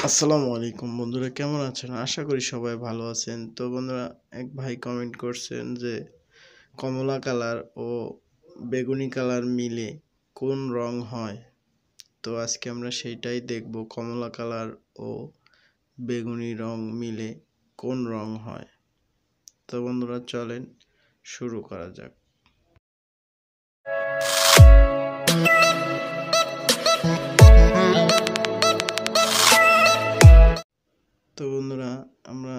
আসসালামু আলাইকুম বন্ধুরা, কেমন আছেন? আশা করি সবাই ভালো আছেন। তো বন্ধুরা, এক ভাই কমেন্ট করছেন যে কমলা কালার ও বেগুনি কালার মিলে কোন রং হয়। তো আজকে আমরা সেইটাই দেখব, কমলা কালার ও বেগুনি রং মিলে কোন রং হয়। তো বন্ধুরা, চলেন শুরু করা যাক। তো বন্ধুরা, আমরা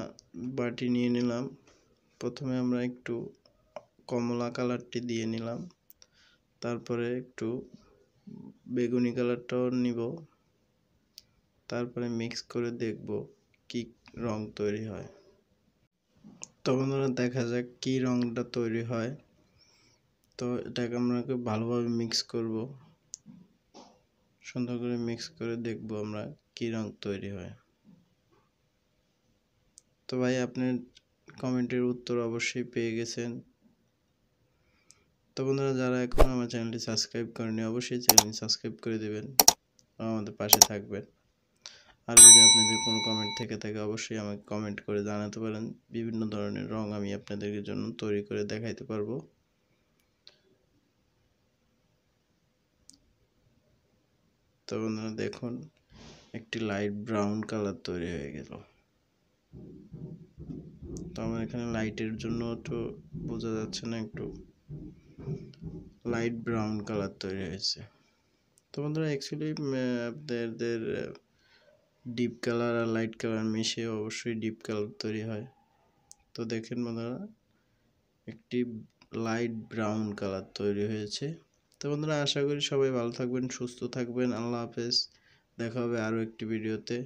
বাটি নিয়ে নিলাম। প্রথমে আমরা একটু কমলা কালারটি দিয়ে নিলাম, তারপরে একটু বেগুনি কালারটাও নিব, তারপরে মিক্স করে দেখব কি রং তৈরি হয়। তো বন্ধুরা, দেখা যাক কি রংটা তৈরি হয়। তো এটাকে আমরা ভালোভাবে মিক্স করব, সুন্দর করে মিক্স করে দেখব আমরা কি রং তৈরি হয়। তো ভাই, আপনার কমেন্টের উত্তর অবশ্যই পেয়ে গেছেন। তো বন্ধুরা, যারা এখন আমার চ্যানেলটি সাবস্ক্রাইব করেনি, অবশ্যই চ্যানেলটি সাবস্ক্রাইব করে দেবেন, আমাদের পাশে থাকবেন। আর যদি আপনাদের কোনো কমেন্ট থেকে থাকে, অবশ্যই আমাকে কমেন্ট করে জানাতে পারেন। বিভিন্ন ধরনের রং আমি আপনাদের জন্য তৈরি করে দেখাইতে পারবো। তো বন্ধুরা, দেখুন একটি লাইট ব্রাউন কালার তৈরি হয়ে গেল। তো আমার এখানে লাইটের জন্য তো বোঝা যাচ্ছে না, একটু লাইট ব্রাউন কালার তৈরি হয়েছে। তো বন্ধুরা, অ্যাকচুয়ালি আপনাদের ডিপ কালার আর লাইট কালার মিশে অবশ্যই ডিপ কালার তৈরি হয়। তো দেখেন বন্ধুরা, একটি লাইট ব্রাউন কালার তৈরি হয়েছে। তো বন্ধুরা, আশা করি সবাই ভালো থাকবেন, সুস্থ থাকবেন। আল্লাহ হাফেজ। দেখা হবে আরও একটি ভিডিওতে।